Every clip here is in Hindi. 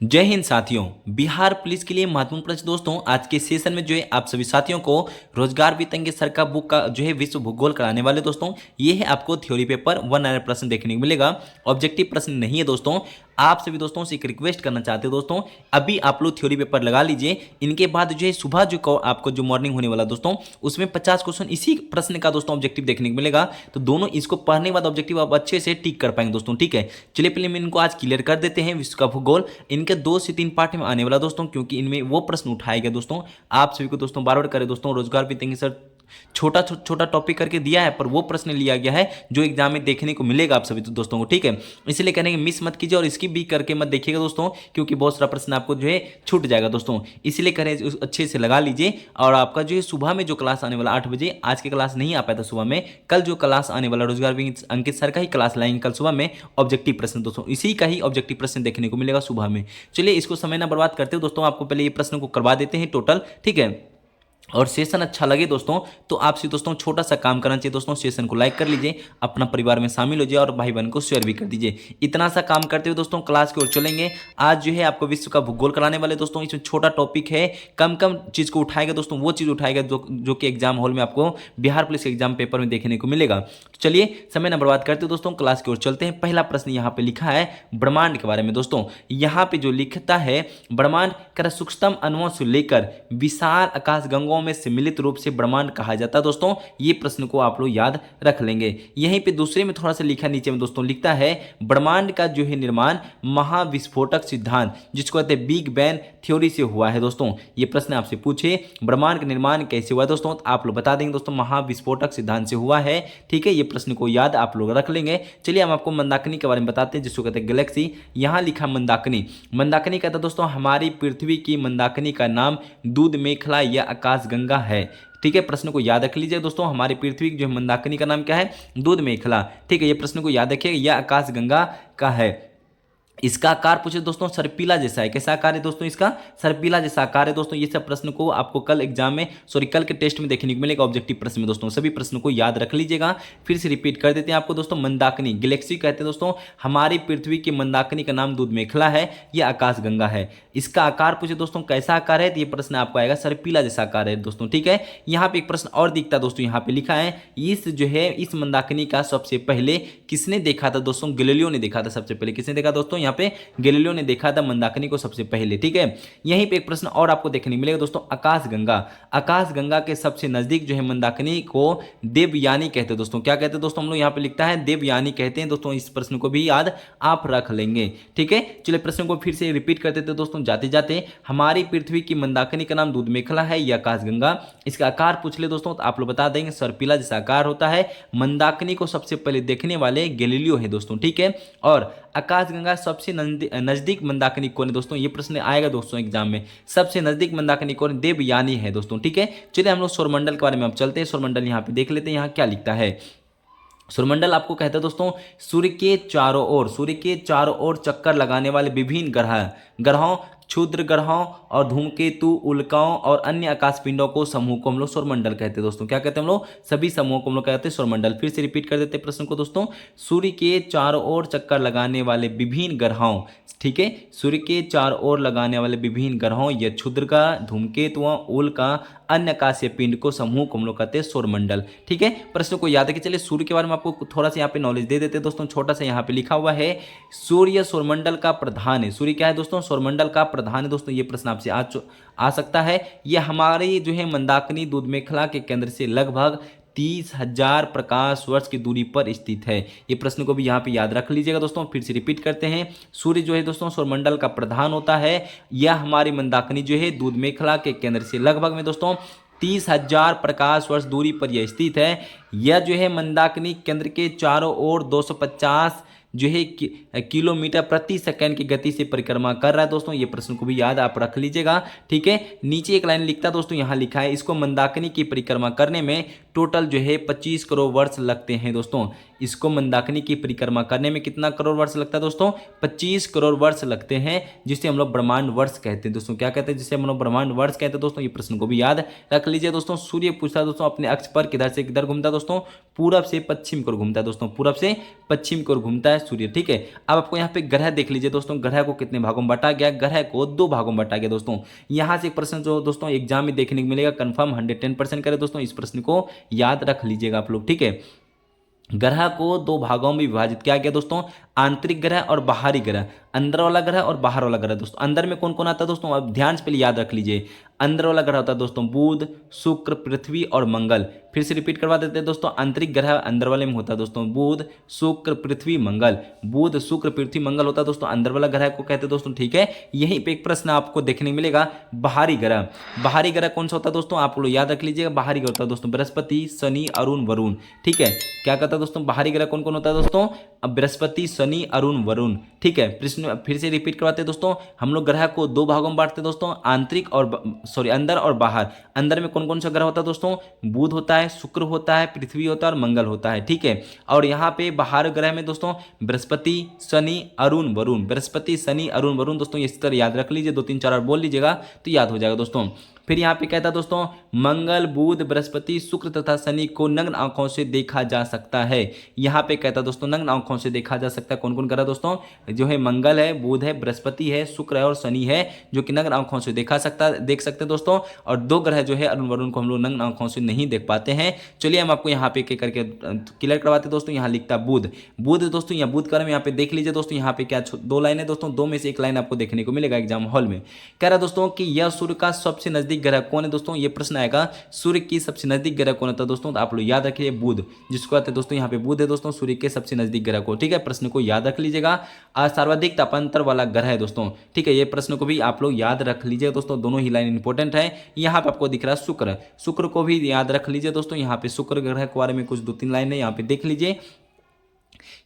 जय हिंद साथियों। बिहार पुलिस के लिए महत्वपूर्ण प्रश्न दोस्तों, आज के सेशन में जो है आप सभी साथियों को रोजगार वित्तंगे सर का बुक का जो है विश्व भूगोल कराने वाले दोस्तों, ये है आपको थ्योरी पेपर 1 प्रश्न देखने को मिलेगा। ऑब्जेक्टिव प्रश्न नहीं है दोस्तों। आप सभी दोस्तों से एक रिक्वेस्ट करना चाहते हो दोस्तों, अभी आप लोग थ्योरी पेपर लगा लीजिए। इनके बाद जो है सुबह जो आपको जो मॉर्निंग होने वाला दोस्तों, उसमें 50 क्वेश्चन इसी प्रश्न का दोस्तों ऑब्जेक्टिव देखने को मिलेगा। तो दोनों इसको पढ़ने के बाद ऑब्जेक्टिव आप अच्छे से टिक कर पाएंगे दोस्तों, ठीक है। चलिए पहले हम इनको आज क्लियर कर देते हैं। विश्व का भूगोल इनके 2 से 3 पार्ट में आने वाला दोस्तों, क्योंकि इनमें वो प्रश्न उठाए गए दोस्तों। आप सभी को दोस्तों बार बार करें दोस्तों, रोजगार वित्तंगे सर छोटा छोटा टॉपिक करके दिया है, पर वो प्रश्न लिया गया है जो एग्जाम में देखने को मिलेगा आप सभी दोस्तों को, ठीक है। इसलिए कहेंगे मिस मत कीजिए और इसकी भी करके मत देखिएगा दोस्तों, क्योंकि बहुत सारा प्रश्न आपको जो है छूट जाएगा दोस्तों। इसलिए करें अच्छे से लगा लीजिए। और आपका जो है सुबह में जो क्लास आने वाला 8 बजे, आज की क्लास नहीं आ पाया था सुबह में, कल जो क्लास आने वाला रोजगार अंकित सर का ही क्लास लाएंगे कल सुबह में। ऑब्जेक्टिव प्रश्न दोस्तों, इसी का ही ऑब्जेक्टिव प्रश्न देखने को मिलेगा सुबह में। चलिए इसको समय ना बर्बाद करते हो दोस्तों, आपको पहले ये प्रश्न को करवा देते हैं टोटल, ठीक है। और सेशन अच्छा लगे दोस्तों तो आपसे दोस्तों छोटा सा काम करना चाहिए दोस्तों, सेशन को लाइक कर लीजिए, अपना परिवार में शामिल हो जाए और भाई बहन को शेयर भी कर दीजिए। इतना सा काम करते हुए दोस्तों क्लास की ओर चलेंगे। आज जो है आपको विश्व का भूगोल कराने वाले दोस्तों, इसमें छोटा टॉपिक है, कम कम चीज़ को उठाएगा दोस्तों, वो चीज़ उठाएगा जो कि एग्जाम हॉल में आपको बिहार पुलिस के एग्जाम पेपर में देखने को मिलेगा। तो चलिए समय न बर्बाद करते हुए दोस्तों क्लास की ओर चलते हैं। पहला प्रश्न यहाँ पे लिखा है ब्रह्मांड के बारे में दोस्तों। यहाँ पे जो लिखता है ब्रह्मांड का सूक्ष्मतम अणुओं से लेकर विशाल आकाश गंगों में सम्मिलित रूप से ब्रह्मांड कहा जाता है दोस्तों। ये प्रश्न को आप लोग याद रख लेंगे। यहीं पे दूसरे में थोड़ा सा लिखा नीचे में दोस्तों, लिखता है ब्रह्मांड का जो है निर्माण महाविस्फोटक सिद्धांत जिसको कहते हैं बिग बैंग थ्योरी से हुआ है दोस्तों। ये प्रश्न आपसे पूछे ब्रह्मांड का निर्माण कैसे हुआ है दोस्तों, तो आप लोग बता देंगे दोस्तों महाविस्फोटक सिद्धांत से हुआ है, ठीक है। ये प्रश्न को याद आप लोग रख लेंगे। चलिए हम आपको मंदाकिनी के बारे में बताते हैं, जिसको कहते हैं गैलेक्सी। यहाँ लिखा मंदाकिनी। मंदाकिनी कहता है दोस्तों हमारी पृथ्वी की मंदाकिनी का नाम दूध मेखला या आकाश गंगा है, ठीक है। प्रश्न को याद रख लीजिए दोस्तों, हमारी पृथ्वी जो है मंदाकिनी का नाम क्या है, दूध मेखला, ठीक है। ये प्रश्न को याद रखिएगा, यह आकाश गंगा का है। इसका आकार पूछे दोस्तों सर्पिला जैसा है। कैसा आकार है दोस्तों इसका, सर्पिला जैसा आकार है दोस्तों। ये सब प्रश्न को आपको कल एग्जाम में कल के टेस्ट में देखने को मिलेगा ऑब्जेक्टिव प्रश्न में दोस्तों। सभी प्रश्नों को याद रख लीजिएगा। फिर से रिपीट कर देते हैं आपको दोस्तों, मंदाकिनी गैलेक्सी कहते हैं दोस्तों हमारी पृथ्वी की मंदाकिनी का नाम दूध मेखला है, यह आकाश गंगा है। इसका आकार पूछे दोस्तों कैसा आकार है, तो ये प्रश्न आपको आएगा सर्पिला जैसा आकार है दोस्तों, ठीक है। यहाँ पे एक प्रश्न और दिखता है दोस्तों, यहाँ पे लिखा है इस जो है इस मंदाकिनी का सबसे पहले किसने देखा था दोस्तों, गैलीलियो ने देखा था। सबसे पहले किसने देखा दोस्तों, यहाँ पे गैलीलियो ने देखा था मंदाकिनी को सबसे पहले, ठीक है। यहीं पे एक प्रश्न और आपको देखने मिलेगा दोस्तों, आकाश गंगा। आकाश गंगा के सबसे नजदीक जो है मंदाकिनी को देवयानी कहते हैं दोस्तों। क्या कहते हैं दोस्तों, हम लोग यहाँ पे लिखता है देवयानी कहते हैं दोस्तों। इस प्रश्न को भी याद आप रख लेंगे, ठीक है। चलिए प्रश्न को फिर से रिपीट कर देते दोस्तों जाते जाते। हमारी पृथ्वी की मंदाकिनी का नाम दूध मेखला है, यह आकाश गंगा। इसका आकार पूछ ले दोस्तों तो आप लोग बता देंगे सर्पिला जैसा आकार होता है। मंदाकिनी को सबसे पहले देखने वाले गैलीलियो है दोस्तों, ठीक है। और आकाशगंगा सबसे नजदीक मंदाकिनी कौन है दोस्तों, ये प्रश्न आएगा दोस्तों एग्जाम में। सबसे नजदीक मंदाकिनी कौन, देवयानी है दोस्तों, ठीक है। चलिए हम लोग सौरमंडल के बारे में अब चलते हैं। सौरमंडल यहाँ पे देख लेते हैं, यहाँ क्या लिखता है। सौरमंडल आपको कहता है दोस्तों सूर्य के चारों ओर चक्कर लगाने वाले विभिन्न ग्रहों क्षुद्र ग्रहों और धूमकेतु उल्काओं और अन्य आकाश पिंडों को समूह को हम लोग सौरमंडल कहते हैं दोस्तों। क्या कहते हैं हम लोग, सभी समूहों को हम लोग कहते हैं सौरमंडल। फिर से रिपीट कर देते हैं प्रश्न को दोस्तों, सूर्य के चारों ओर चक्कर लगाने वाले विभिन्न ग्रहों, ठीक है। सूर्य के चारों ओर लगाने वाले विभिन्न ग्रहों या क्षुद्र का धूमकेतुओं उल्का अन्य आकाशीय पिंड को समूह को हम लोग कहते हैं सौरमंडल, ठीक है। प्रश्न को याद रखिए। चलिए सूर्य के बारे में आपको थोड़ा सा यहाँ पे नॉलेज दे देते हैं दोस्तों, छोटा सा यहाँ पे लिखा हुआ है सूर्य सौरमंडल का प्रधान है। सूर्य क्या है दोस्तों, सौरमंडल का प्रधान है दोस्तों। ये प्रश्न आपसे आ सकता है। यह हमारी जो है मंदाकिनी दूध मेखला के केंद्र से लगभग 30,000 प्रकाश वर्ष की दूरी पर स्थित है। ये प्रश्न को भी यहाँ पे याद रख लीजिएगा दोस्तों। फिर से रिपीट करते हैं, सूर्य जो है दोस्तों सौरमंडल का प्रधान होता है। यह हमारी मंदाकिनी जो है दूध मेखला के केंद्र से लगभग में दोस्तों 30,000 प्रकाश वर्ष दूरी पर यह स्थित है। यह जो है मंदाकिनी केंद्र के चारों ओर 250 जो है किलोमीटर प्रति सेकंड की गति से परिक्रमा कर रहा है दोस्तों। ये प्रश्न को भी याद आप रख लीजिएगा, ठीक है। नीचे एक लाइन लिखता है दोस्तों, यहाँ लिखा है इसको मंदाकिनी की परिक्रमा करने में टोटल जो है 25 करोड़ वर्ष लगते हैं दोस्तों। इसको मंदाकिनी की परिक्रमा करने में कितना करोड़ वर्ष लगता है दोस्तों? 25 करोड़ वर्ष लगते हैं, जिसे हम लोग ब्रह्मांड वर्ष कहते हैं दोस्तों। क्या कहते हैं? जिसे हम लोग ब्रह्मांड वर्ष कहते हैं दोस्तों। ये प्रश्न को भी याद रख लीजिए दोस्तों। सूर्य पूछता है दोस्तों अपने अक्ष पर किधर से किधर घूमता है दोस्तों? पूरब से पश्चिम की ओर घूमता है दोस्तों। पूरब से पश्चिम की ओर घूमता है सूर्य, ठीक है। अब आपको यहाँ पे ग्रह देख लीजिए दोस्तों। ग्रह को कितने भागों में बांटा गया? ग्रह को 2 भागों में बांटा गया दोस्तों। यहाँ से एक प्रश्न जो दोस्तों एग्जाम में देखने को मिलेगा, कंफर्म 110% करें दोस्तों। इस प्रश्न को याद रख लीजिएगा आप लोग, ठीक है। ग्रह को 2 भागों में विभाजित किया गया दोस्तों, आंतरिक ग्रह और बाहरी ग्रह। अंदर वाला ग्रह और बाहर वाला ग्रह दोस्तों। अंदर में कौन कौन आता है दोस्तों? अब ध्यान से पहले याद रख लीजिए। अंदर वाला ग्रह होता है दोस्तों बुध, शुक्र, पृथ्वी और मंगल। फिर से रिपीट करवा देते हैं दोस्तों। आंतरिक ग्रह अंदर वाले में होता है दोस्तों बुध, शुक्र, पृथ्वी, मंगल। बुध, शुक्र, पृथ्वी, मंगल होता है दोस्तों अंदर वाला ग्रह को कहते हैं दोस्तों, ठीक है। यहीं पे एक प्रश्न आपको देखने को मिलेगा, बाहरी ग्रह। बाहरी ग्रह कौन सा होता है दोस्तों? आप लोग याद रख लीजिएगा। बाहरी ग्रह होता है दोस्तों बृहस्पति, शनि, अरुण, वरुण, ठीक है। क्या कहता है दोस्तों? बाहरी ग्रह कौन कौन होता है दोस्तों? अब बृहस्पति, शनि, अरुण, वरुण, ठीक है। प्रश्न फिर से रिपीट करवाते हैं दोस्तों। हम लोग ग्रह को 2 भागों में बांटते हैं दोस्तों, आंतरिक और अंदर और बाहर। अंदर में कौन कौन सा ग्रह होता है दोस्तों? बुध होता है, शुक्र होता है, पृथ्वी होता है और मंगल होता है, ठीक है। और यहाँ पे बाहर ग्रह में दोस्तों बृहस्पति, शनि, अरुण, वरुण। बृहस्पति, शनि, अरुण, वरुण दोस्तों इस तरह याद रख लीजिए। 2 3 4 बोल लीजिएगा तो याद हो जाएगा दोस्तों। फिर यहाँ पे कहता है दोस्तों मंगल, बुध, बृहस्पति, शुक्र तथा शनि को नग्न आंखों से देखा जा सकता है। यहाँ पे कहता है दोस्तों नग्न आंखों से देखा जा सकता है। कौन कौन ग्रह दोस्तों? जो है मंगल है, बुध है, बृहस्पति है, शुक्र है और शनि है, जो कि नग्न आंखों से देख सकते हैं दोस्तों। और 2 ग्रह जो है अरुण, वरुण को हम लोग नग्न आंखों से नहीं देख पाते हैं। चलिए हम आपको यहाँ पे एक करके क्लियर करवाते दोस्तों। यहाँ लिखता बुध। बुध दोस्तों यहाँ बुध क्रम यहाँ पे देख लीजिए दोस्तों। यहाँ पे क्या 2 लाइन है दोस्तों, 2 में से 1 लाइन आपको देखने को मिलेगा एग्जाम हॉल में। कह रहा दोस्तों कि यह सूर्य का सबसे नजदीक ग्रह कौन है दोस्तों? ये प्रश्न आएगा सूर्य की सबसे नजदीक ग्रह कौन होता है दोस्तों? तो आप लोग याद रखिए बुध, जिसको कहते हैं दोस्तों यहाँ पे बुध है दोस्तों सूर्य के सबसे नजदीक ग्रह को, ठीक है। प्रश्न को याद रख लीजिएगा। सर्वाधिक तापांतर वाला ग्रह है दोस्तों, ठीक है। ये प्रश्न को भी आप लोग याद रख लीजिए दोस्तों। दोनों ही लाइन इंपॉर्टेंट है। यहाँ पे आपको दिख रहा है शुक्र। शुक्र को भी याद रख लीजिए दोस्तों। यहाँ पे शुक्र ग्रह के बारे में कुछ 2 3 लाइन है, यहाँ पे देख लीजिए।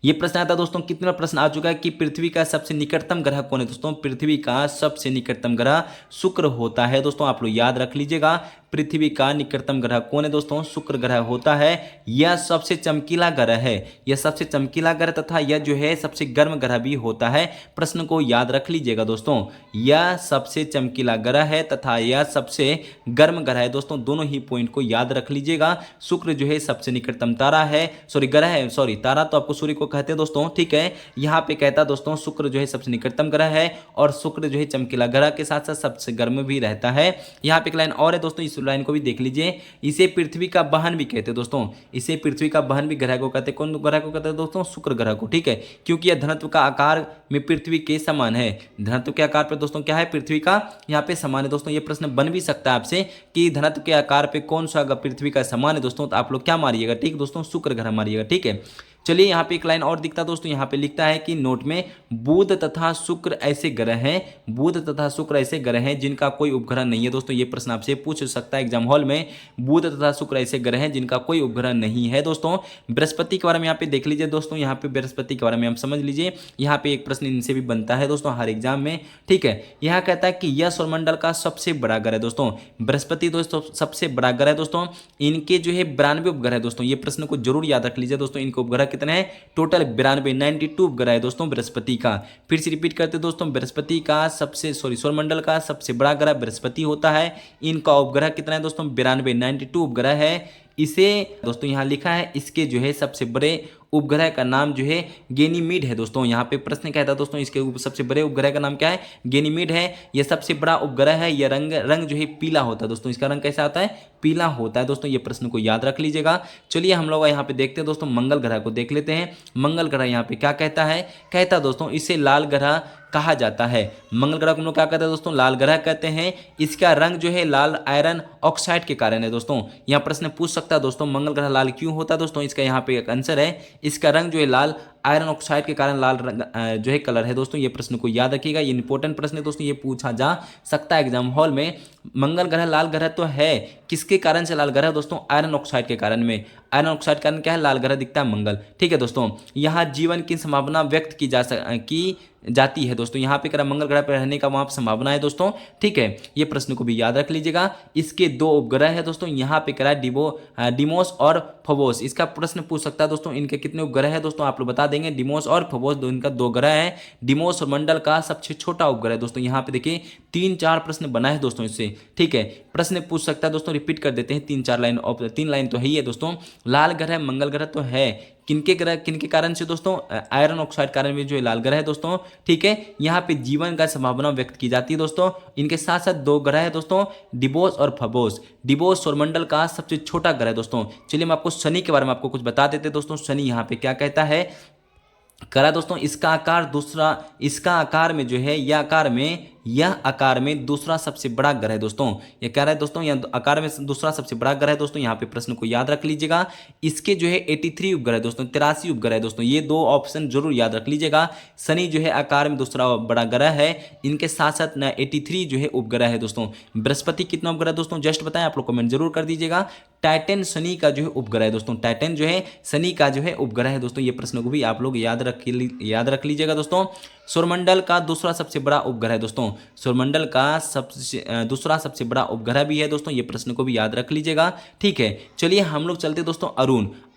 ये प्रश्न आता दोस्तों, कितना प्रश्न आ चुका है कि पृथ्वी का सबसे निकटतम ग्रह कौन है दोस्तों? पृथ्वी का सबसे निकटतम ग्रह शुक्र होता है दोस्तों। आप लोग याद रख लीजिएगा। पृथ्वी का निकटतम ग्रह कौन है दोस्तों? शुक्र ग्रह होता है। यह सबसे चमकीला ग्रह है। यह सबसे चमकीला ग्रह तथा यह जो है सबसे गर्म ग्रह भी होता है। प्रश्न को याद रख लीजिएगा दोस्तों। यह सबसे चमकीला ग्रह है तथा यह सबसे गर्म ग्रह है दोस्तों। दोनों ही पॉइंट को याद रख लीजिएगा। शुक्र जो है सबसे निकटतम तारा है, ग्रह है, तारा तो आपको सूर्य को कहते हैं दोस्तों, ठीक है। यहाँ पे कहता है दोस्तों शुक्र जो है सबसे निकटतम ग्रह है और शुक्र जो है चमकीला ग्रह के साथ साथ सबसे गर्म भी रहता है। यहाँ पे एक लाइन और है दोस्तों, इस लाइन को भी देख लीजिए। इसे पृथ्वी का बहन भी कहते हैं दोस्तों। इसे पृथ्वी का बहन भी ग्रह को कहते हैं। कौन ग्रह को कहते हैं दोस्तों? शुक्र ग्रह को, ठीक है। क्योंकि यह धनत्व का आकार में पृथ्वी के समान है। धनत्व के आकार पे दोस्तों क्या है? पृथ्वी का यहाँ पे समान है दोस्तों। ये प्रश्न बन भी सकता है आपसे कि धनत्व के आकार पे कौन सा पृथ्वी का समान है दोस्तों। तो आप लोग क्या मारिएगा? ठीक दोस्तों, शुक्र ग्रह मारिएगा, ठीक है। चलिए यहाँ पे एक लाइन और दिखता है दोस्तों। यहाँ पे लिखता है कि नोट में बुध तथा शुक्र ऐसे ग्रह हैं, बुध तथा शुक्र ऐसे ग्रह हैं जिनका कोई उपग्रह नहीं है दोस्तों। ये प्रश्न आपसे पूछ सकता है एग्जाम हॉल में। बुध तथा शुक्र ऐसे ग्रह हैं जिनका कोई उपग्रह नहीं है दोस्तों। बृहस्पति के बारे में यहाँ पे देख लीजिए दोस्तों। यहाँ पे बृहस्पति के बारे में हम समझ लीजिए। यहाँ पे एक प्रश्न इनसे भी बनता है दोस्तों हर एग्जाम में, ठीक है। यहाँ कहता है कि यह सौरमंडल का सबसे बड़ा ग्रह है दोस्तों। बृहस्पति दोस्तों सबसे बड़ा ग्रह है दोस्तों। इनके जो है 92 उपग्रह है दोस्तों। ये प्रश्न को जरूर याद रख लीजिए दोस्तों। इनके उपग्रह कितने हैं? टोटल 92 उपग्रह है दोस्तों बृहस्पति का। फिर से रिपीट करते दोस्तों, बृहस्पति का सौरमंडल का सबसे बड़ा ग्रह बृहस्पति होता है। इनका उपग्रह कितना है दोस्तों? 92 उपग्रह है। इसे दोस्तों यहाँ लिखा है, इसके जो है सबसे बड़े उपग्रह का नाम जो है गैनीमीड है दोस्तों। यहाँ पे प्रश्न कहता है दोस्तों इसके सबसे बड़े उपग्रह का नाम क्या है? गैनीमीड है। यह सबसे बड़ा उपग्रह है। यह रंग जो है पीला होता है दोस्तों। इसका रंग कैसा आता है? पीला होता है दोस्तों। ये प्रश्न को याद रख लीजिएगा। चलिए हम लोग यहाँ पे देखते हैं दोस्तों, मंगल ग्रह को देख लेते हैं। मंगल ग्रह यहाँ पे क्या कहता है? कहता दोस्तों इसे लाल ग्रह कहा जाता है। मंगल ग्रह को हम लोग क्या कहते हैं दोस्तों? लाल ग्रह कहते हैं। इसका रंग जो है लाल आयरन ऑक्साइड के कारण है दोस्तों। यहाँ प्रश्न पूछ सकता है दोस्तों मंगल ग्रह लाल क्यों होता है दोस्तों। इसका यहाँ पे एक आंसर है, इसका रंग जो है लाल आयरन ऑक्साइड के कारण लाल रंग जो है कलर है दोस्तों, ये प्रश्न को याद रखिएगा, ये इंपॉर्टेंट प्रश्न है दोस्तों, ये पूछा जा सकता है एग्जाम हॉल में। मंगल ग्रह लाल ग्रह तो है, किसके कारण से लाल ग्रह दोस्तों? आयरन ऑक्साइड के कारण में। आयरन ऑक्साइड के कारण क्या है? लाल ग्रह दिखता है मंगल। ठीक है दोस्तों, यहाँ जीवन की संभावना व्यक्त की जाती है दोस्तों, यहाँ पे करा मंगल ग्रह पर रहने का वहाँ पर संभावना है दोस्तों। ठीक है, ये प्रश्न को भी याद रख लीजिएगा। इसके दो उपग्रह है दोस्तों, यहाँ पे करा डिमोस और फोबोस। इसका प्रश्न पूछ सकता है दोस्तों, इनके कितने उपग्रह है दोस्तों, आप लोग बता देंगे। डिमोस और फोबोस इनका दो ग्रह है। डिमोस और मंडल का सबसे छोटा उपग्रह है दोस्तों। यहाँ पे देखिए 3-4 प्रश्न बना है दोस्तों इससे। ठीक है, प्रश्न पूछ सकता है दोस्तों, रिपीट कर देते हैं, 3-4 लाइन, 3 लाइन तो है ही है दोस्तों। लाल ग्रह मंगल ग्रह तो है, किनके कारण से दोस्तों? आयरन ऑक्साइड कारण में जो लाल ग्रह है दोस्तों। ठीक है, यहाँ पे जीवन का संभावना व्यक्त की जाती है दोस्तों। इनके साथ साथ दो ग्रह है दोस्तों, डिबोस और फबोस। डिबोस सौरमंडल का सबसे छोटा ग्रह है दोस्तों। चलिए हम आपको शनि के बारे में आपको कुछ बता देते हैं दोस्तों। शनि यहाँ पे क्या कहता है करा दोस्तों, इसका आकार में दूसरा सबसे बड़ा ग्रह है दोस्तों। ये कह रहा है दोस्तों, यह आकार में दूसरा सबसे बड़ा ग्रह है दोस्तों। यहाँ पे प्रश्न को याद रख लीजिएगा। इसके जो है 83 उपग्रह है दोस्तों, 83 उपग्रह है दोस्तों। ये दो ऑप्शन जरूर याद रख लीजिएगा। शनि जो है आकार में दूसरा बड़ा ग्रह है, इनके साथ साथ 83 जो है उपग्रह है दोस्तों। बृहस्पति कितना उपग्रह दोस्तों, जस्ट बताएं, आप लोग कमेंट जरूर कर दीजिएगा। टाइटन शनि का जो है उपग्रह है दोस्तों। टाइटन जो है शनि का जो है उपग्रह है दोस्तों। ये प्रश्न को भी आप लोग याद रख लीजिएगा दोस्तों। सौरमंडल का दूसरा सबसे बड़ा उपग्रह है दोस्तों। सौरमंडल का दूसरा सबसे बड़ा उपग्रह भी है दोस्तों। ये प्रश्न को भी याद रख लीजिएगा। ठीक है, चलिए हम लोग चलते दोस्तों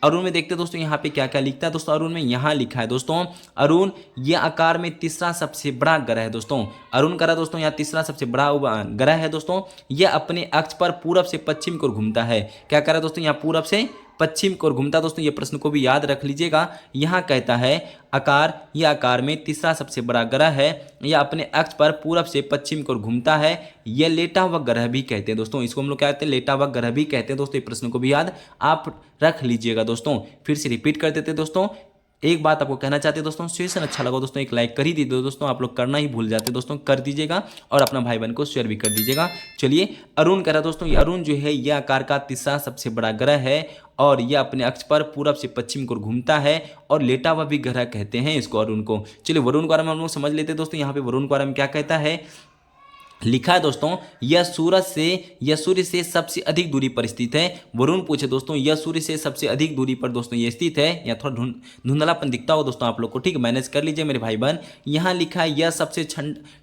अरुण में देखते दोस्तों, यहाँ पे क्या क्या लिखता है दोस्तों। अरुण में यहाँ लिखा है दोस्तों, अरुण ये आकार में तीसरा सबसे बड़ा ग्रह है दोस्तों। अरुण करा दोस्तों, यहाँ तीसरा सबसे बड़ा ग्रह है दोस्तों। यह अपने अक्ष पर पूरब से पश्चिम को घूमता है। क्या करा दोस्तों, यहाँ पूरब से पश्चिम को घूमता दोस्तों। ये प्रश्न को भी याद रख लीजिएगा। यहाँ कहता है यह आकार में तीसरा सबसे बड़ा ग्रह है, यह अपने अक्ष पर पूरब से पश्चिम को घूमता है। यह लेटा हुआ ग्रह भी कहते हैं दोस्तों, इसको हम लोग क्या कहते हैं? लेटा हुआ ग्रह भी कहते हैं दोस्तों। ये प्रश्न को भी याद आप रख लीजिएगा दोस्तों। फिर से रिपीट कर देते दोस्तों। एक बात आपको कहना चाहते हैं दोस्तों, सेशन अच्छा लगा दोस्तों, एक लाइक कर ही दीजिए दोस्तों। आप लोग करना ही भूल जाते दोस्तों, कर दीजिएगा और अपना भाई बहन को शेयर भी कर दीजिएगा। चलिए अरुण कह रहा दोस्तों, ये अरुण जो है यह आकार का तीसरा सबसे बड़ा ग्रह है और यह अपने अक्ष पर पूरब से पश्चिम को घूमता है और लेटा हुआ भी ग्रह कहते हैं इसको, अरुण को। चलिए वरुण के बारे में हम लोग समझ लेते हैं दोस्तों। यहाँ पे वरुण के बारे में क्या कहता है, लिखा है दोस्तों, यह सूर्य से सबसे अधिक दूरी पर स्थित है। वरुण पूछे दोस्तों, यह सूर्य से सबसे अधिक दूरी पर दोस्तों ये स्थित है। या थोड़ा धुंधलापन दिखता हो दोस्तों आप लोग को, ठीक, मैनेज कर लीजिए मेरे भाई बहन। यहाँ लिखा है यह सबसे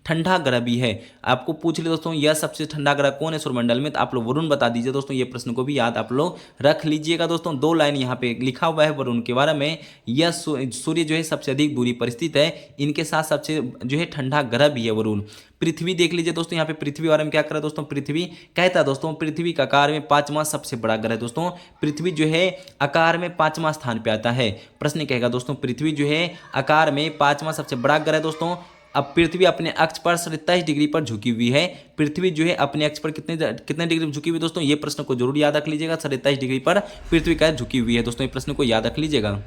ठंडा ग्रह भी है। आपको पूछ ले दोस्तों, यह सबसे ठंडा ग्रह कौन है सौरमंडल में, तो आप लोग वरुण बता दीजिए दोस्तों। ये प्रश्न को भी याद आप लोग रख लीजिएगा दोस्तों। 2 लाइन यहाँ पे लिखा हुआ है वरुण के बारे में। यह सूर्य जो है सबसे अधिक दूरी पर स्थित है, इनके साथ सबसे जो है ठंडा ग्रह भी है वरुण। पृथ्वी देख लीजिए दोस्तों, यहाँ पे पृथ्वी के बारे में क्या कर रहा है दोस्तों, पृथ्वी कहता है दोस्तों, पृथ्वी का आकार में 5वां सबसे बड़ा ग्रह है दोस्तों। पृथ्वी जो है आकार में 5वां स्थान पे आता है। प्रश्न कहेगा दोस्तों, पृथ्वी जो है आकार में 5वां सबसे बड़ा ग्रह है दोस्तों। अब पृथ्वी अपने अक्ष पर 27 डिग्री पर झुकी हुई है। पृथ्वी जो है अपने अक्ष पर कितने डिग्री पर झुकी हुई दोस्तों, ये प्रश्न को जरूर याद रख लीजिएगा। 27 डिग्री पर पृथ्वी का झुकी हुई है दोस्तों, ये प्रश्न को याद रख लीजिएगा।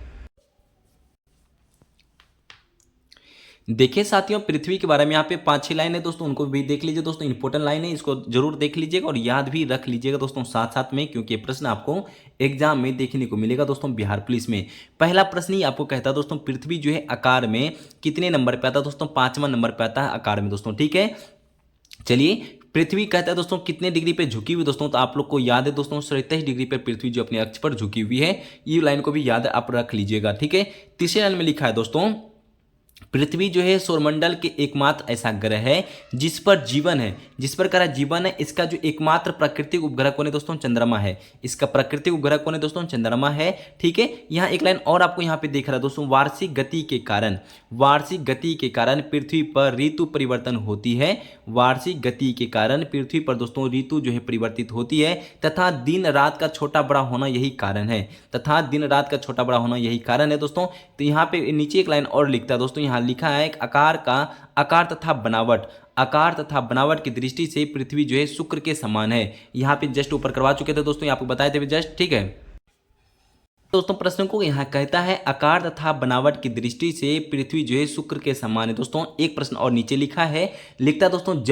देखिए साथियों, पृथ्वी के बारे में यहाँ पे 5-6 लाइन है दोस्तों, उनको भी देख लीजिए दोस्तों। इंपॉर्टेंट लाइन है, इसको जरूर देख लीजिएगा और याद भी रख लीजिएगा दोस्तों साथ साथ में, क्योंकि ये प्रश्न आपको एग्जाम में देखने को मिलेगा दोस्तों बिहार पुलिस में। पहला प्रश्न ही आपको कहता है दोस्तों, पृथ्वी जो है आकार में कितने नंबर पे आता है दोस्तों, 5वां नंबर पे आता है आकार में दोस्तों। ठीक है, चलिए पृथ्वी कहता है दोस्तों कितने डिग्री पे झुकी हुई दोस्तों, तो आप लोग को याद है दोस्तों 27 डिग्री पर पृथ्वी जो अपने अक्ष पर झुकी हुई है। ये लाइन को भी याद आप रख लीजिएगा। ठीक है, तीसरे लाइन में लिखा है दोस्तों, पृथ्वी जो है सौरमंडल के एकमात्र ऐसा ग्रह है जिस पर जीवन है, जिस पर करा जीवन है। इसका जो एकमात्र प्राकृतिक उपग्रह कौन है दोस्तों, चंद्रमा है। इसका प्राकृतिक उपग्रह कौन है दोस्तों, चंद्रमा है। ठीक है, यहाँ एक लाइन और आपको यहाँ पे देख रहा है दोस्तों, वार्षिक गति के कारण पृथ्वी पर ऋतु परिवर्तन होती है। वार्षिक गति के कारण पृथ्वी पर दोस्तों ऋतु जो है परिवर्तित होती है, तथा दिन रात का छोटा बड़ा होना यही कारण है, दोस्तों। तो यहाँ पे नीचे एक लाइन और लिखता है दोस्तों, यहाँ लिखा है आकार तथा बनावट की दृष्टि से पृथ्वी जो है शुक्र के समान है। यहाँ पे जस्ट ऊपर करवा चुके थे दोस्तों, आपको बताए थे जस्ट। ठीक है दोस्तों, प्रश्न को यहाँ कहता है आकार तथा बनावट की दृष्टि से पृथ्वी जो है शुक्र के समान है दोस्तों। एक प्रश्न और नीचे लिखा है, लिखता है दोस्तों,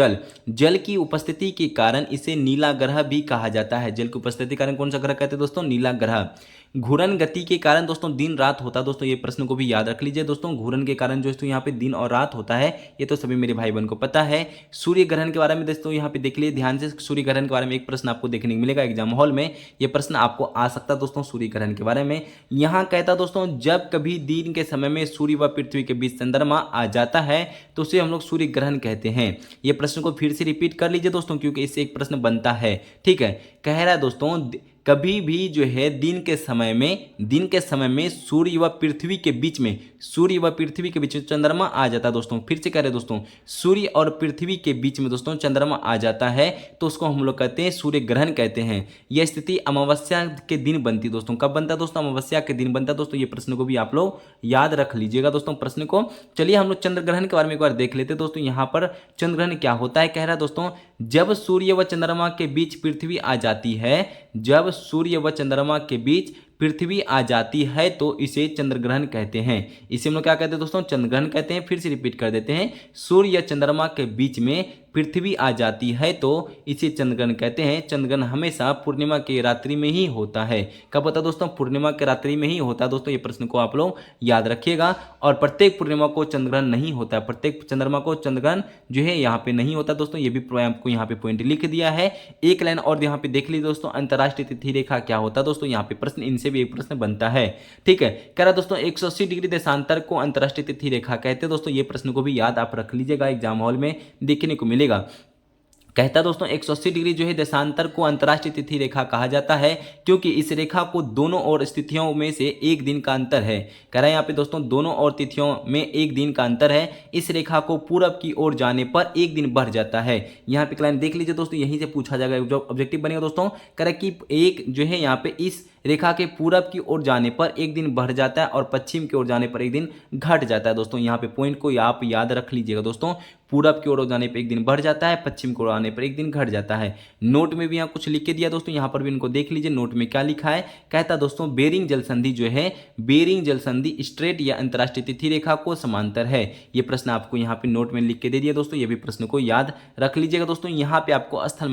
जल की उपस्थिति के कारण इसे नीला ग्रह भी कहा जाता है। जल की उपस्थिति के कारण कौन सा ग्रह कहते हैं दोस्तों, नीला ग्रह। घूर्णन गति के कारण दोस्तों दिन रात होता है दोस्तों, ये प्रश्न को भी याद रख लीजिए दोस्तों। घूर्णन के कारण जो यहाँ पे दिन और रात होता है, ये तो सभी मेरे भाई बहन को पता है। सूर्य ग्रहण के बारे में दोस्तों यहाँ पे देख लीजिए ध्यान से, सूर्य ग्रहण के बारे में एक प्रश्न आपको देखने को मिलेगा एग्जाम हॉल में, ये प्रश्न आपको आ सकता है दोस्तों सूर्य ग्रहण के बारे में। यहाँ कहता दोस्तों जब कभी दिन के समय में सूर्य व पृथ्वी के बीच चंद्रमा आ जाता है तो उसे हम लोग सूर्य ग्रहण कहते हैं। ये प्रश्न को फिर से रिपीट कर लीजिए दोस्तों, क्योंकि इससे एक प्रश्न बनता है। ठीक है, कह रहा है दोस्तों कभी भी जो है दिन के समय में सूर्य व पृथ्वी के बीच में चंद्रमा आ जाता है दोस्तों। फिर से कह रहे दोस्तों सूर्य और पृथ्वी के बीच में दोस्तों चंद्रमा आ जाता है तो उसको हम लोग कहते हैं सूर्य ग्रहण कहते हैं। यह स्थिति अमावस्या के दिन बनती दोस्तों। कब बनता है दोस्तों? अमावस्या के दिन बनता है दोस्तों। ये प्रश्न को भी आप लोग याद रख लीजिएगा दोस्तों प्रश्न को। चलिए हम लोग चंद्र ग्रहण के बारे में एक बार देख लेते हैं दोस्तों। यहाँ पर चंद्र ग्रहण क्या होता है, कह रहा है दोस्तों जब सूर्य व चंद्रमा के बीच पृथ्वी आ जाती है, जब सूर्य व चंद्रमा के बीच पृथ्वी आ जाती है तो इसे चंद्र ग्रहण कहते हैं। इसे हम लोग क्या कहते हैं दोस्तों? चंद्र ग्रहण कहते हैं। फिर से रिपीट कर देते हैं, सूर्य या चंद्रमा के बीच में पृथ्वी आ जाती है तो इसे चंद्र ग्रहण कहते हैं। चंद्र ग्रहण हमेशा पूर्णिमा के रात्रि में ही होता है। कब होता है दोस्तों? पूर्णिमा के रात्रि में ही होता है दोस्तों। ये प्रश्न को आप लोग याद रखिएगा। और प्रत्येक पूर्णिमा को चंद्र ग्रहण नहीं होता है, प्रत्येक चंद्रमा को चंद्र ग्रहण जो है यहाँ पे नहीं होता दोस्तों। ये भी आपको यहाँ पे पॉइंट लिख दिया है। एक लाइन और यहाँ पे देख लीजिए दोस्तों, अंतरराष्ट्रीय तिथि रेखा क्या होता है दोस्तों। यहाँ पे प्रश्न, इनसे भी एक प्रश्न बनता है। ठीक है, कह रहा दोस्तों 180 डिग्री देशांतर को अंतरराष्ट्रीय तिथि रेखा कहते हैं दोस्तों। ये प्रश्न को भी याद आप रख लीजिएगा, एग्जाम हॉल में देखने को मिलेगा। कहता दोस्तों 180 डिग्री जो है देशांतर को अंतरराष्ट्रीय तिथि रेखा कहा जाता है क्योंकि इस रेखा को दोनों और स्थितियों में से एक दिन का अंतर है। कह रहा है यहाँ पे दोस्तों दोनों और तिथियों में एक दिन का अंतर है। इस रेखा को पूरब की ओर जाने पर एक दिन बढ़ जाता है। यहाँ पे क्लाइन देख लीजिए दोस्तों, यहीं से पूछा जाएगा जो ऑब्जेक्टिव बनेगा दोस्तों। कह रहा है कि एक जो है यहाँ पे इस रेखा के पूरब की ओर जाने पर एक दिन बढ़ जाता है और पश्चिम की ओर जाने पर एक दिन घट जाता है दोस्तों। यहाँ पे पॉइंट को आप याद रख लीजिएगा दोस्तों। पूरब की ओर जाने पर एक दिन बढ़ जाता है, पश्चिम की ओर आने पर एक दिन घट जाता है। नोट में भी यहाँ कुछ लिख के दिया दोस्तों, यहाँ पर भी इनको देख लीजिए नोट में क्या लिखा है। कहता दोस्तों बेरिंग जल संधि जो है, बेरिंग जल संधि स्ट्रेट या अंतरराष्ट्रीय तिथि रेखा को समांतर है। ये प्रश्न आपको यहाँ पे नोट में लिख के दे दिया दोस्तों। ये भी प्रश्न को याद रख लीजिएगा दोस्तों। यहाँ पे आपको स्थल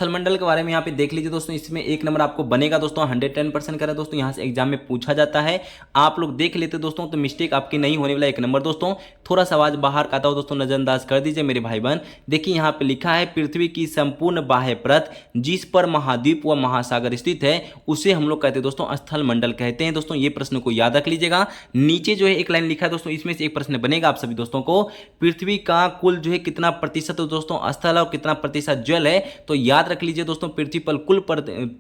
मंडल के बारे में यहाँ पे देख लीजिए दोस्तों। इसमें एक नंबर आपको बनेगा दोस्तों, 110% करें दोस्तों। यहाँ से एग्जाम में पूछा जाता है, आप लोग देख लेते दोस्तों तो मिस्टेक आपकी नहीं होने वाला। एक नंबर दोस्तों, थोड़ा सा आवाज बाहर का आता हो दोस्तों, नजरअंदाज कर दीजिए मेरे भाई बहन। देखिए यहाँ पे लिखा है पृथ्वी की संपूर्ण बाह्य परत जिस पर महाद्वीप व महासागर स्थित है उसे हम लोग कहते हैं दोस्तों स्थल मंडल कहते हैं दोस्तों। ये प्रश्न को याद रख लीजिएगा। नीचे जो है एक लाइन लिखा है दोस्तों, इसमें से एक प्रश्न बनेगा आप सभी दोस्तों को। पृथ्वी का कुल जो है कितना प्रतिशत दोस्तों स्थल है और कितना प्रतिशत जल है, तो याद रख लीजिए दोस्तों पृथ्वी पर कुल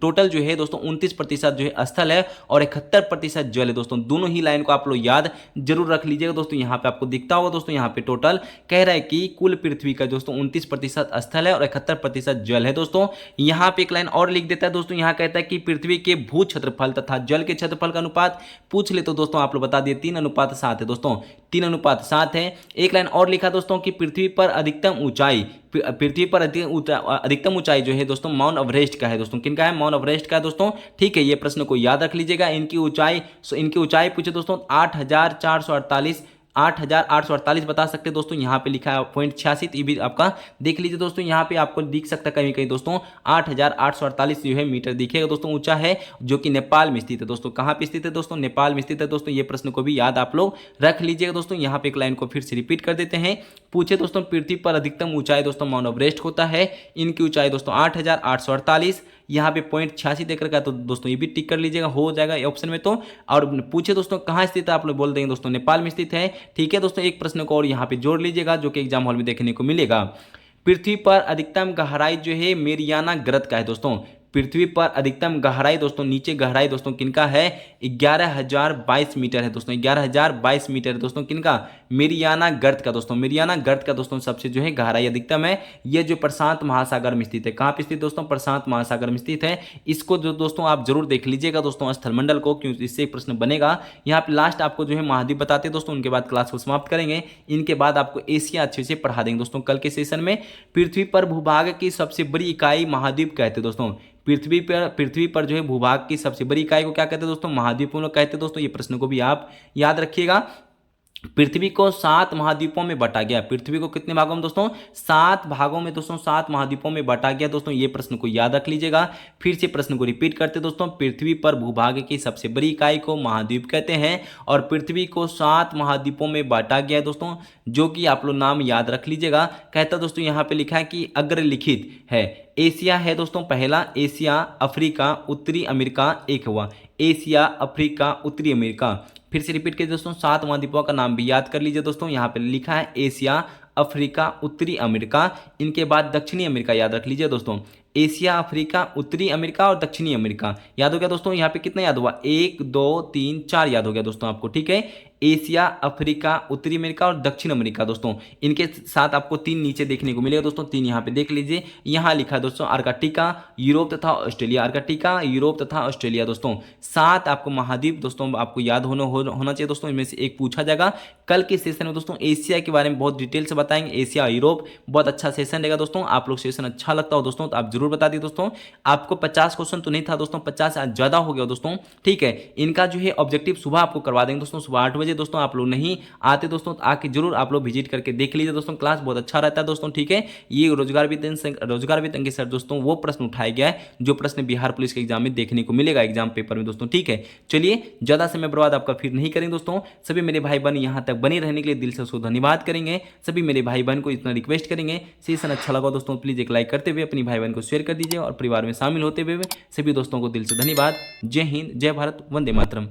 टोटल जो है दोस्तों 29% जो है स्थल है और 71% जल है दोस्तों। दोनों ही लाइन को आप लोग याद जरूर रख लीजिएगा दोस्तों। यहाँ पे आपको दिखता होगा दोस्तों, यहाँ पे टोटल कह रहा है कि कुल पृथ्वी का दोस्तों 29% स्थल है और 71% जल है दोस्तों। यहाँ पे एक लाइन और लिख देता है दोस्तों, यहाँ कहता है कि पृथ्वी के भू क्षेत्रफल तथा जल के क्षेत्रफल का अनुपात पूछ ले तो दोस्तों आप लोग बता दिए 3:7 है दोस्तों, 3:7 है। एक लाइन और लिखा दोस्तों कि पृथ्वी पर अधिकतम ऊंचाई जो है दोस्तों माउंट एवरेस्ट का है दोस्तों। किनका है? माउंट एवरेस्ट का है दोस्तों। ठीक है, ये प्रश्न को याद रख लीजिएगा। इनकी ऊंचाई पूछे दोस्तों 8,848 बता सकते हैं दोस्तों। यहाँ पे लिखा है 0.86, ये भी आपका देख लीजिए दोस्तों। यहाँ पे आपको दिख सकता है कहीं कहीं दोस्तों 8,848 जो है मीटर दिखेगा दोस्तों ऊंचा है, जो कि नेपाल में स्थित है दोस्तों। कहाँ पे स्थित है दोस्तों? नेपाल में स्थित है दोस्तों। ये प्रश्न को भी याद आप लोग रख लीजिएगा दोस्तों। यहाँ पे एक लाइन को फिर से रिपीट कर देते हैं। पूछे दोस्तों पृथ्वी पर अधिकतम ऊंचाई दोस्तों माउंट एवरेस्ट होता है, इनकी ऊंचाई दोस्तों 8,848। यहाँ पे 0.86 देख रखा है तो दोस्तों ये भी टिक कर लीजिएगा, हो जाएगा ऑप्शन में तो। और पूछे दोस्तों कहाँ स्थित है, आप लोग बोल देंगे दोस्तों नेपाल में स्थित है। ठीक है दोस्तों, एक प्रश्न को और यहाँ पे जोड़ लीजिएगा जो कि एग्जाम हॉल में देखने को मिलेगा। पृथ्वी पर अधिकतम गहराई जो है मेरियाना गर्त का है दोस्तों। पृथ्वी पर अधिकतम गहराई दोस्तों, नीचे गहराई दोस्तों किनका है? 11,022 मीटर है दोस्तों। 11,022 मीटर है दोस्तों किनका? मेरियाना गर्त का दोस्तों। मेरियाना गर्त का दोस्तों सबसे जो है गहराई अधिकतम है। यह जो प्रशांत महासागर में स्थित है। कहाँ पे स्थित दोस्तों? प्रशांत महासागर में स्थित है। इसको जो दोस्तों आप जरूर देख लीजिएगा दोस्तों स्थलमंडल को, क्योंकि इससे एक प्रश्न बनेगा। यहाँ पे लास्ट आपको जो है महाद्वीप बताते हैं दोस्तों, उनके बाद क्लास को समाप्त करेंगे। इनके बाद आपको एशिया अच्छे से पढ़ा देंगे दोस्तों कल के सेशन में। पृथ्वी पर भूभाग की सबसे बड़ी इकाई महाद्वीप कहते हैं दोस्तों। पृथ्वी पर जो है भूभाग की सबसे बड़ी इकाई को क्या कहते हैं दोस्तों? महाद्वीप हम लोग कहते हैं दोस्तों। ये प्रश्न को भी आप याद रखिएगा। पृथ्वी को 7 महाद्वीपों में बांटा गया। पृथ्वी को कितने भागों में दोस्तों? 7 भागों में दोस्तों, 7 महाद्वीपों में बांटा गया दोस्तों। ये प्रश्न को याद रख लीजिएगा। फिर से प्रश्न को रिपीट करते दोस्तों। पृथ्वी पर भूभाग की सबसे बड़ी इकाई को महाद्वीप कहते हैं और पृथ्वी को 7 महाद्वीपों में बांटा गया है दोस्तों, जो कि आप लोग नाम याद रख लीजिएगा। कहता दोस्तों यहाँ पे लिखा है कि अग्रलिखित है। एशिया है दोस्तों पहला, एशिया, अफ्रीका, उत्तरी अमेरिका एक हुआ, एशिया, अफ्रीका, उत्तरी अमेरिका। फिर से रिपीट करिए दोस्तों, 7 महाद्वीपों का नाम भी याद कर लीजिए दोस्तों। यहाँ पे लिखा है एशिया, अफ्रीका, उत्तरी अमेरिका। इनके बाद दक्षिणी अमेरिका याद रख लीजिए दोस्तों। एशिया, अफ्रीका, उत्तरी अमेरिका और दक्षिणी अमेरिका याद हो गया दोस्तों। यहाँ पे कितना याद हुआ? 1 2 3 4 याद हो गया दोस्तों आपको, ठीक है। एशिया, अफ्रीका, उत्तरी अमेरिका और दक्षिण अमेरिका दोस्तों, इनके साथ आपको 3 नीचे देखने को मिलेगा दोस्तों। 3 यहाँ पे देख लीजिए। यहाँ लिखा है दोस्तों अर्कटिका, यूरोप तथा ऑस्ट्रेलिया। अर्कटिका, यूरोप तथा ऑस्ट्रेलिया दोस्तों। 7 आपको महाद्वीप दोस्तों आपको याद होना चाहिए दोस्तों। इनमें से एक पूछा जाएगा कल के सेशन में दोस्तों। एशिया के बारे में बहुत डिटेल से बताएंगे। एशिया, यूरोप, बहुत अच्छा सेशन रहेगा दोस्तों। आप लोग सेशन अच्छा लगता हो दोस्तों तो आप जरूर बता दिए दोस्तों। आपको 50 क्वेश्चन तो नहीं था दोस्तों, 50 आज ज्यादा हो गया दोस्तों, ठीक है। इनका जो है ऑब्जेक्टिव सुबह आपको करवा देंगे दोस्तों, सुबह 8 बजे दोस्तों। आप लोग नहीं आते दोस्तों तो आके जरूर आप लोग विजिट करके देख लीजिए दोस्तों। क्लास बहुत अच्छा रहता है दोस्तों, ठीक है। ये रोजगार वित्त अंगे सर दोस्तों वो प्रश्न उठाया गया है जो प्रश्न बिहार पुलिस के एग्जाम में देखने को मिलेगा, एग्जाम पेपर में दोस्तों, ठीक है। चलिए ज्यादा समय बर्बाद आपका फिर नहीं करेंगे दोस्तों। सभी मेरे भाई बहन यहाँ तक बने रहने के लिए दिल से उसको धन्यवाद करेंगे। सभी मेरे भाई बहन को इतना रिक्वेस्ट करेंगे, सेशन अच्छा लगा दोस्तों प्लीज एक लाइक करते हुए अपनी भाई बहन को शेयर कर दीजिए और परिवार में शामिल होते हुए सभी दोस्तों को दिल से धन्यवाद। जय हिंद, जय भारत, वंदे मातरम।